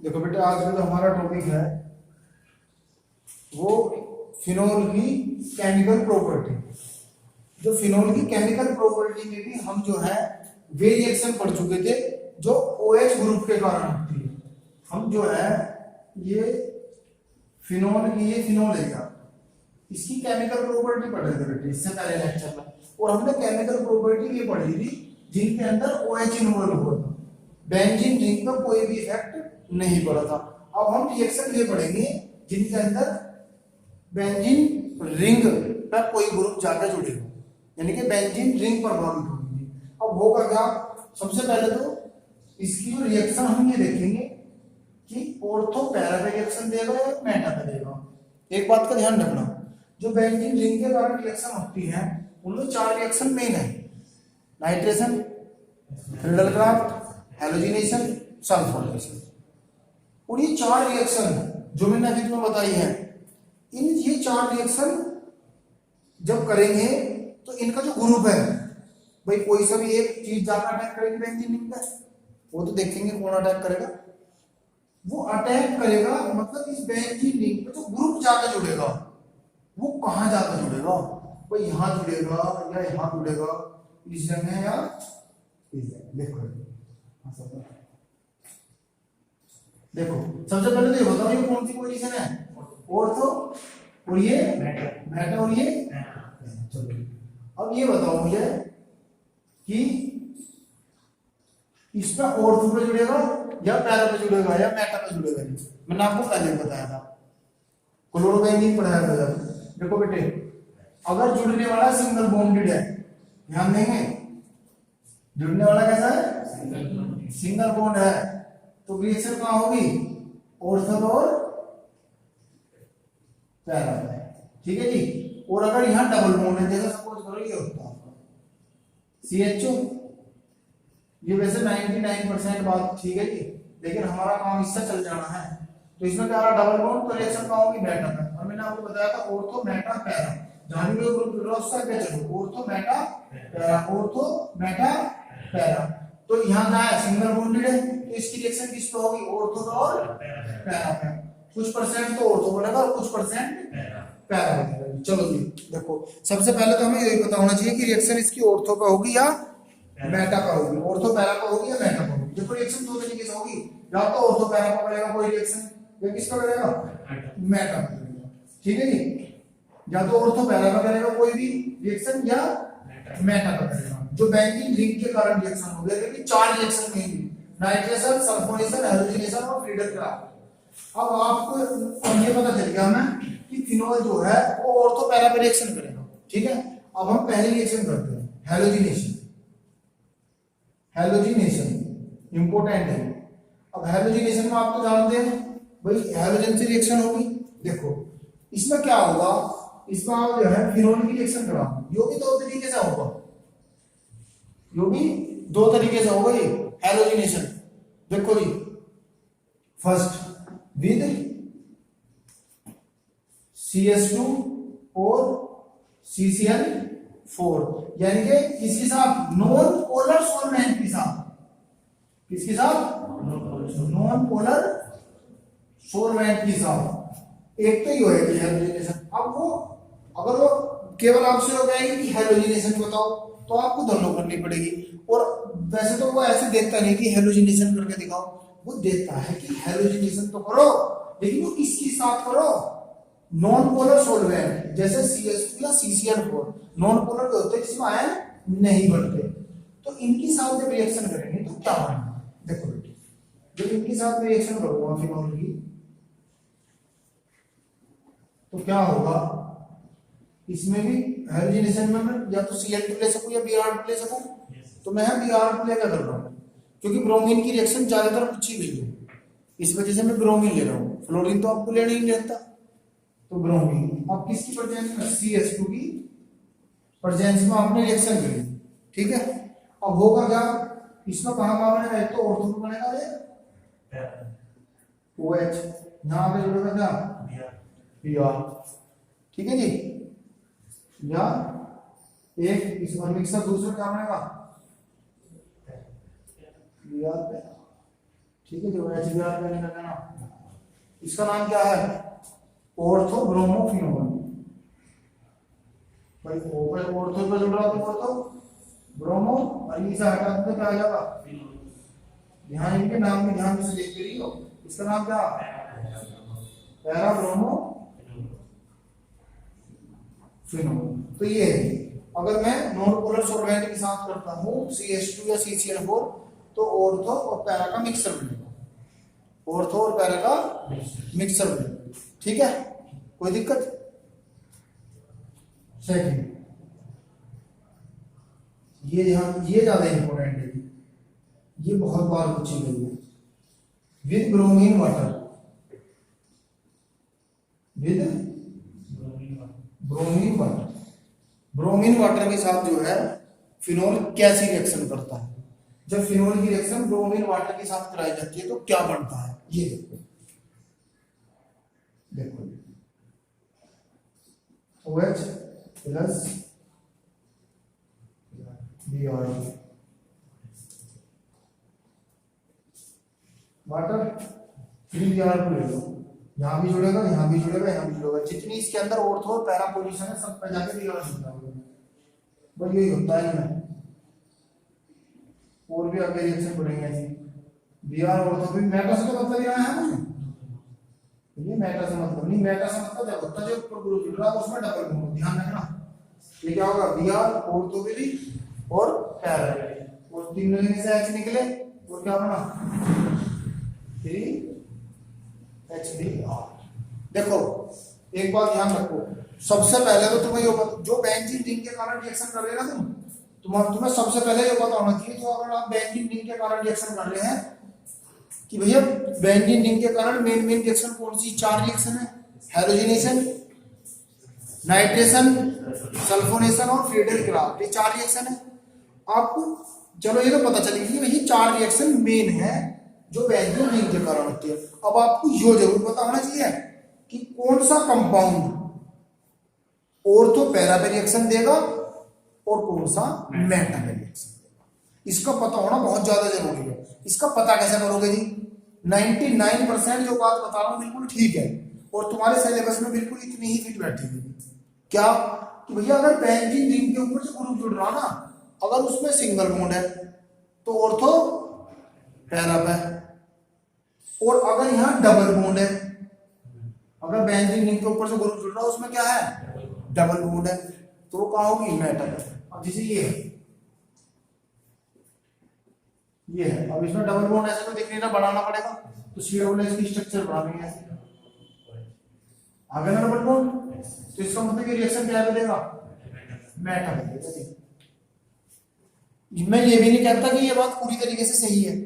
देखो बेटा, आज का जो हमारा टॉपिक है वो फिनोल की केमिकल प्रॉपर्टी। जो फिनोल की केमिकल प्रॉपर्टी में भी हम जो है वे रिएक्शन पढ़ चुके थे जो OH ग्रुप के कारण होती है। हम जो है ये फिनोल की, ये फिनोल है क्या, इसकी केमिकल प्रॉपर्टी पढ़ रहे थे बेटे इससे पहले लेक्चर में। और हमने केमिकल प्रॉपर्टी ये पढ़ी थी जिनके अंदर OH इन्वॉल्व हुआ था, बेंजीन रिंग पर कोई भी इफेक्ट नहीं पड़ा था। अब हम रिएक्शन ये पढ़ेंगे जिनके अंदर बेंजीन रिंग पर कोई ग्रुप जाकर जुड़ेगा, यानी कि बेंजीन रिंग प्रभावित होगी। अब होगा क्या, सबसे पहले तो इसकी जो रिएक्शन हम ये देखेंगे कि ऑर्थो पैरा पे रिएक्शन देगा या मेटा पे देगा। एक बात का ध्यान रखना, जो बेंजीन रिंग के कारण रिएक्शन होती है उनमें 4 रिएक्शन मेन है: नाइट्रेशन, फ्रीडलक्राफ्ट, हैलोजिनेशन, सल्फोनेशन। और ये 4 रिएक्शन जो मैंने अभी तुम्हें बताई है, ये 4 रिएक्शन जब करेंगे तो इनका जो ग्रुप है भाई, कोई सा भी एक चीज ज्यादा अटैक करेगी बेंजीन रिंग पे, वो तो देखेंगे कौन अटैक करेगा। वो अटैक करेगा मतलब इस बेंजीन रिंग पे जो ग्रुप जाकर जुड़ेगा वो कहां जाकर जुड़ेगा, भाई यहां जुड़ेगा या यहां जुड़ेगा, इस जगह या इस जगह। देखो सबसे पहले तो ये बताओ ये कौन सी पोजीशन है, ऑर्थो और ये मेटा और ये। चलो अब ये बताओ मुझे कि इसमें ऑर्थो पे जुड़ेगा या पैरा पे जुड़ेगा या मेटा पे जुड़ेगा। मैंने आपको पहले बताया था, क्लोरोबेंजीन पढ़ाया था जब। देखो बेटे, अगर जुड़ने वाला सिंगल बॉन्डेड है, ध्यान देंगे, जुड़ने वाला कैसा है, सिंगल बॉन्ड है, तो रिएक्शन कहां होगी, ऑर्थो और पैरा पे, ठीक है जी। और अगर यहां डबल बॉन्ड है, जैसे सपोज करो ये होता है CHO, ये वैसे 99% बात ठीक है जी, लेकिन हमारा काम इससे चल जाना है, तो इसमें क्या रहा, डबल बॉन्ड, तो रिएक्शन कहां होगी, मेटा पे। और मैंने आपको बताया था ऑर्थो मेटा पैरा, जहां भी ग्रुप जुड़ रहा है उसका क्या चलो, ortho Meta para, ortho Meta para. तो यहां क्या है, सिंगल बॉन्डेड है, तो इसकी रिएक्शन किस पे होगी, ऑर्थो और पैरा पे। कुछ परसेंट तो ऑर्थो बनेगा और कुछ परसेंट पैरा बनेगा। चलो जी देखो, सबसे पहले तो हमें यही पता होना चाहिए कि रिएक्शन इसकी ऑर्थो पे होगी या मेटा पे होगी, ऑर्थो पैरा पे होगी या मेटा पे होगी। देखो रिएक्शन दो तरीके से होगी, या तो ऑर्थो पैरा पे करेगा कोई रिएक्शन, या किस पे करेगा, मेटा पे करेगा, ठीक है जी। या तो ऑर्थो पैरा पे करेगा कोई भी रिएक्शन या मेटा पे करेगा। जो बेंजीन रिंग के कारण रिएक्शन हो गया, लेकिन 4 रिएक्शन में ही, नाइट्रेशन, सल्फोनेशन, हैलोजिनेशन और फ्रीडलक्राफ्ट। अब आपको ये पता चल गया हमें कि फिनोल जो है वो ऑर्थो पैरा पे रिएक्शन करेगा, ठीक है। अब हम पहली रिएक्शन करते हैं, हैलोजिनेशन। हैलोजिनेशन इंपॉर्टेंट है। अब हैलोजिनेशन में आप तो जानते हैं भाई, हैलोजन से रिएक्शन होगी। देखो इसमें क्या होगा, इसमें आप जो है फिनोल की रिएक्शन करा, यो भी 2 तरीके से होगा, यो भी 2 तरीके से होगा ये हैलोजिनेशन। देखो जी, फर्स्ट विद CH2 और CCl4, यानी कि किसके साथ, नॉन पोलर सॉल्वेंट के साथ, किसके साथ, नॉन पोलर सॉल्वेंट के साथ। एक तो ये है हैलोजिनेशन। अब वो अगर वो केवल आपसे हो गया कि हैलोजिनेशन बताओ, तो आपको दोनों करनी पड़ेगी। और वैसे तो वो ऐसे देता नहीं कि हैलोजिनेशन करके दिखाओ, वो देता है कि हैलोजिनेशन तो करो, लेकिन वो किसके साथ करो, नॉन पोलर सॉल्वेंट, जैसे CH2 या CCl4। नॉन पोलर होते हैं जिसमें आयन नहीं बनते, तो इनके साथ जब रिएक्शन करेंगे तो क्या बनेगा। देखो बेटे, जब इनके साथ रिएक्शन करूंगा फिनोल की, तो क्या होगा, इसमें भी हैलोजिनेशन में मैं या तो Cl2 ले सकूं या Br2 ले सकूं, तो मैं Br2 लेकर कर रहा हूं, क्योंकि ब्रोमीन की रिएक्शन ज्यादातर पूछी गई है, इस वजह से मैं ब्रोमीन ले रहा हूं। फ्लोरीन तो आपको लेना ही नहीं रहता, तो ब्रोमीन। अब किसकी प्रेजेंस में, CH2 की प्रेजेंस में आपने रिएक्शन करी, ठीक है। अब होगा क्या, इसमें कहां बनेगा, एक तो ऑर्थो पे बनेगा OH, यहां पे जुड़ेगा क्या, Br, ठीक है जी। या एक इस और मिक्सर दूसरा क्या बनेगा, Br, ठीक है, जो HBr कहने का ना, इसका नाम क्या है? Ortho bromophenol. भाई ऑर्थो पे जुड़ रहा तो ऑर्थो ब्रोमो, और इसे हटा दो तो क्या आ जाएगा? ध्यान, इनके नाम में ध्यान से देख रही हो। इसका नाम क्या? Para bromo phenol. तो ये है, अगर मैं नॉन पोलर सॉल्वेंट के साथ करता हूँ CH2 या CCl4, तो ऑर्थो और पैरा का मिक्सर बनेगा, ऑर्थो और पैरा का मिक्सर बनेगा। ठीक है, कोई दिक्कत? सेकंड, ये ज्यादा इंपॉर्टेंट है, ये बहुत बार पूछी गई है। With bromine water, with bromine water, bromine water के साथ जो है फिनोल कैसी रिएक्शन करता है? जब फिनोल की रिएक्शन ब्रोमीन वाटर के साथ कराई जाती है तो क्या बनता है? ये देखो, देखो OH प्लस Br वाटर, फिर Br ले लो, यहाँ भी जुड़ेगा, यहाँ भी जुड़ेगा, यहाँ भी जुड़ेगा। जितनी इसके अंदर ऑर्थो और पैरा पोजीशन है सब पे जाके Br जुड़ना होगा। बस यही होता है इसमें, और भी आगे रिएक्शन बढ़ेंगे ऐसे। Br ऑर्थो भी मेटा से तो मतलब यहाँ है ना, ये मेटा से मतलब नहीं, मेटा से मतलब जब होता है जो ऊपर ग्रुप जुड़ रहा है उसमें डबल बॉन्ड, ध्यान रखना। ये क्या होगा? Br ऑर्थो भी और पैरा, और तीन मिलने से H निकले और क्या बना? 3HBr। देखो एक बात ध्यान रखो, सबसे पहले तो तुम्हें जो बेंजीन रिंग के कारण रिएक्शन कर रहे हैं ना तुम्हें सबसे पहले ये पता होना चाहिए, जो अगर आप बेंजीन रिंग के कारण रिएक्शन कर रहे हैं, कि भैया बेंजीन रिंग के कारण मेन रिएक्शन कौन सी? 4 रिएक्शन है, हैलोजिनेशन, नाइट्रेशन, सल्फोनेशन और फ्रीडल क्राफ्ट, ये 4 रिएक्शन है। आपको चलो ये तो पता चलेगी कि भैया 4 रिएक्शन मेन है जो बेंजीन रिंग के कारण होती है। अब आपको ये जरूर पता होना चाहिए कि कौन सा कंपाउंड ऑर्थो पैरा पे रिएक्शन देगा और कौन सा मेटा पे रिएक्शन देगा, इसका पता होना बहुत ज्यादा जरूरी है। इसका पता कैसे करोगे जी? 99% जो बात बता रहा हूं बिल्कुल ठीक है, और तुम्हारे सिलेबस में बिल्कुल इतनी ही फिट बैठेगी। क्या कि भैया अगर बेंजीन रिंग के ऊपर जो ग्रुप जुड़ रहा ना, अगर उसमें सिंगल बॉन्ड है तो ऑर्थो पैरा पे, और अगर यहाँ डबल बॉन्ड है, अगर बेंजीन रिंग के ऊपर जो ग्रुप जुड़ रहा है उसमें क्या है? डबल बॉन्ड है, तो वो कहाँ होगी? मेटा पे। अब जैसे ये है, अब इसमें डबल बॉन्ड ऐसे तो दिख नहीं रहा, बनाना पड़ेगा, तो COS की स्ट्रक्चर बना देंगे ऐसे, आगे ना डबल बॉन्ड, तो इसका मतलब ये रिएक्शन क्या देगा? मेटा देगा। मैं ये भी नहीं कहता कि ये बात पूरी तरीके से सही है,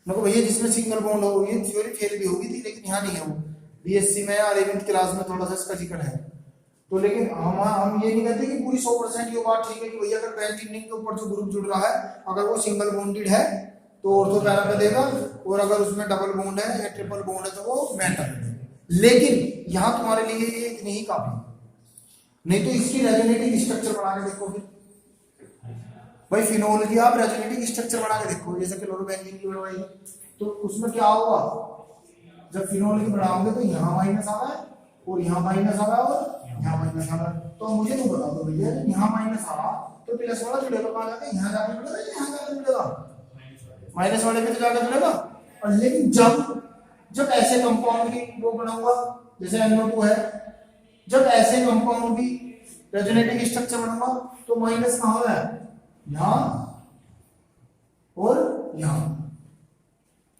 मतलब भैया जिसमें सिंगल बॉन्ड हो ये थ्योरी फेल भी होगी थी, लेकिन यहाँ नहीं है वो। BSc में या 11th क्लास में थोड़ा सा इसका जिक्र है, तो लेकिन हम ये नहीं कहते कि पूरी 100% ये बात ठीक है कि भैया अगर बेंजीन रिंग के ऊपर जो ग्रुप जुड़ रहा है अगर वो सिंगल बॉन्डेड है तो ऑर्थो पैरा पे देगा, और अगर उसमें डबल बॉन्ड है या ट्रिपल बॉन्ड है तो वो मेटा पे देगा। लेकिन यहाँ तुम्हारे लिए ये इतनी ही काफी, नहीं तो इसकी रेजोनेटिंग स्ट्रक्चर बना के देखो। फिर भाई फिनोल की आप रेजोनेटिंग स्ट्रक्चर बना के देखो, जैसे क्लोरोबेंजीन की बनवाई, तो उसमें क्या होगा? जब फिनोल की बनाओगे तो यहाँ माइनस आ रहा है और यहाँ माइनस आ रहा है और यहाँ माइनस आ रहा है, तो मुझे तो बता दो भैया यहाँ माइनस आ रहा तो प्लस वाला जुड़ेगा, कहाँ जाके? यहाँ जाके जुड़ेगा, यहाँ जाके जुड़ेगा, माइनस वाले पे तो जाके जुड़ेगा। और लेकिन जब ऐसे कंपाउंड की वो बना हुआ जैसे NO2 है, जब ऐसे कंपाउंड की रेजोनेटिंग स्ट्रक्चर बनाऊंगा तो माइनस कहाँ है? यहाँ और यहाँ,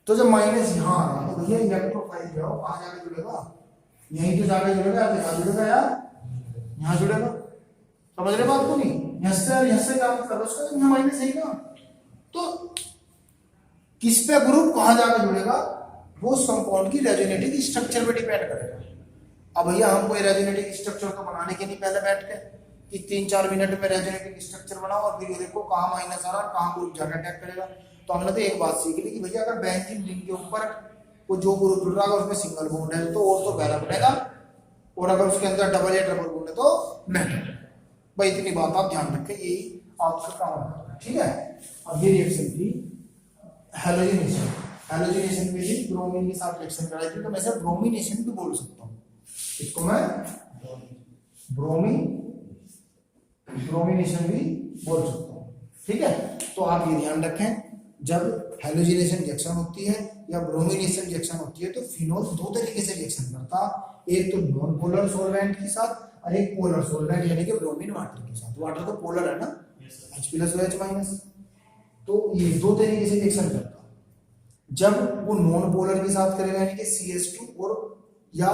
तो जब माइनस यहाँ आ रहा तो भैया इलेक्ट्रोफाइल जो है कहाँ जाके जुड़ेगा? यहीं तो जाके जुड़ेगा, यहाँ जुड़ेगा यार, यहाँ जुड़ेगा। समझ रहे बात को? नहीं यहाँ से क्या मतलब है उसका? यहाँ माइनस है ना, तो किस पे ग्रुप कहाँ जाके जुड़ेगा वो उस कंपाउंड की रेजोनेटिंग स्ट्रक्चर पे डिपेंड करेगा। अब भैया हम कोई रेजोनेटिंग स्ट्रक्चर तो बनाने के नहीं पहले बैठ के कि 3-4 मिनट में रेजोनेटिंग स्ट्रक्चर बनाओ और फिर देखो कहाँ माइनस आ रहा है कहाँ ग्रुप जाकर अटैक करेगा। तो हमने तो एक बात सीख ली कि भैया अगर बेंजीन रिंग के ऊपर वो जो ग्रुप जुड़ रहा है उसमें सिंगल बॉन्ड है तो और तो पहला बनेगा, और अगर उसके अंदर डबल या ट्रिपल बॉन्ड है तो मेटा। भाई इतनी बात आप ध्यान रखें, यही आपका काम है। ठीक है, अब ये रिएक्शन थी हैलोजिनेशन। हैलोजिनेशन में भी ब्रोमीन के साथ रिएक्शन कराई थी, तो मैं इसे ब्रोमिनेशन भी बोल सकता हूँ। इसको मैं ब्रोमिनेशन भी बोल सकता हूँ। ठीक है, तो आप ये ध्यान रखें, जब हैलोजिनेशन रिएक्शन होती है या ब्रोमिनेशन रिएक्शन होती है तो फिनोल दो तरीके से रिएक्शन करता, एक तो नॉन पोलर सॉल्वेंट के साथ और एक पोलर सॉल्वेंट यानी कि ब्रोमीन वाटर के साथ। वाटर तो पोलर है ना, H+OH-, तो ये दो तरीके से रिएक्शन करता। जब वो नॉन पोलर के साथ करेगा यानी कि CH2 और या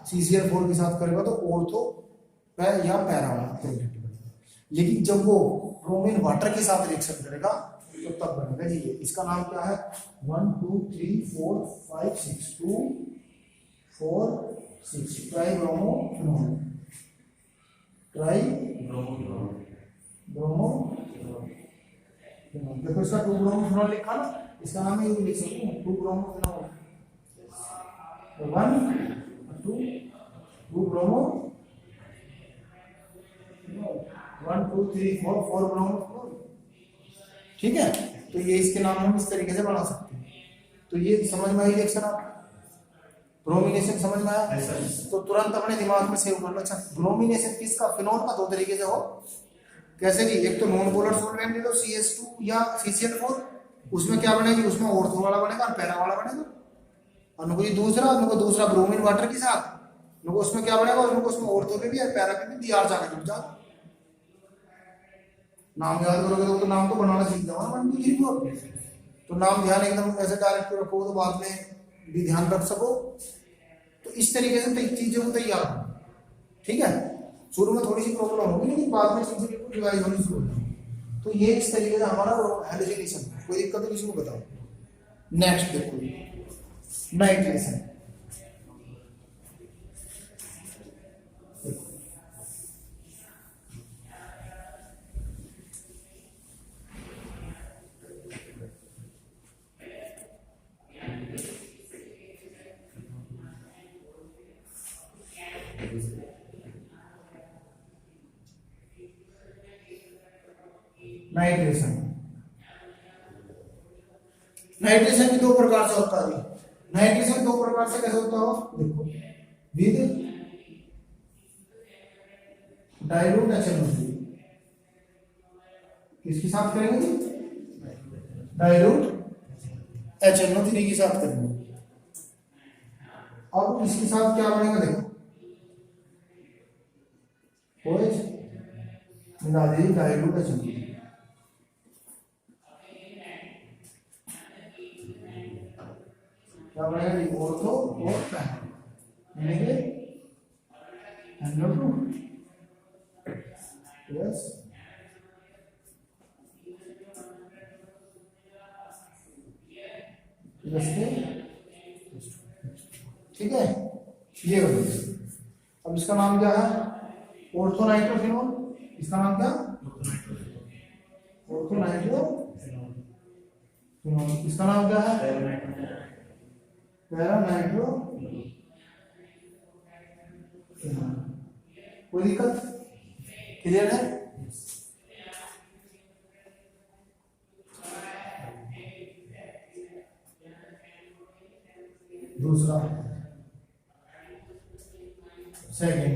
CCl4 के साथ करेगा तो ऑर्थो या पैरा वाला प्रोडक्ट बनेगा। लेकिन जब वो ब्रोमीन वाटर के साथ रिएक्शन करेगा तो तब बनेगा जी ये, इसका नाम क्या है, 1 2 3 4 5 6 2 4 6 try bromo phenol, try bromo phenol. देखो इसका 2 ब्रोमो फिनोल लिखा ना, इसका नाम है, ये लिख सकते हैं 2 bromo phenol, 1 2 bromo 1 2 3 4 bromo phenol. ठीक है, तो ये इसके नाम हम इस तरीके से बना सकते हैं। तो ये समझ में आई रिएक्शन, आप ब्रोमिनेशन समझ में आया, तो तुरंत अपने दिमाग में सेव कर लो। अच्छा, ब्रोमिनेशन किसका, फिनोल का दो तरीके से हो, कैसे जी, एक तो नॉन पोलर सॉल्वेंट ले लो CH2 या CCl4, उसमें क्या बनेगी, उसमें ऑर्थो वाला बनेगा और पैरा वाला बनेगा। और दूसरा ब्रोमीन वाटर के साथ उसमें क्या बनेगा, उसमें ऑर्थो के भी और पैरा के भी Br जाके जुड़ जाएगा। नाम याद करोगे तो नाम तो बनाना सीख जाओ 1 2 3 4, तो नाम ध्यान एकदम ऐसे डायरेक्ट रखो तो बाद में भी ध्यान रख सको। तो इस तरीके से चीजों को तैयार करो। ठीक है, शुरू में थोड़ी सी प्रॉब्लम होगी लेकिन बाद में चीजें बिल्कुल रिवाइज होनी शुरू हो जाएगी। तो ये इस तरीके से हमारा हैलोजिनेशन, कोई दिक्कत है किसी को बताओ। नेक्स्ट देखो नाइट्रेशन। नाइट्रेशन भी दो प्रकार से होता है। नाइट्रेशन दो प्रकार से कैसे होता हो, देखो, विद डाइल्यूट HNO3, किसके साथ करेंगे, डाइल्यूट HNO3 के साथ करेंगे। अब इसके साथ क्या बनेगा, देखो OH मिला दी डाइल्यूट HNO3, क्या बनेगा जी, ऑर्थो और पैरा, यानी कि NO2 प्लस ठीक है, ये हो गया। अब इसका नाम क्या है, ऑर्थो नाइट्रोफिनोल। इसका नाम क्या, ऑर्थो नाइट्रोफिनोल। इसका नाम क्या है, पैरा नाइट्रो। कोई दिक्कत, क्लियर है। दूसरा सेकेंड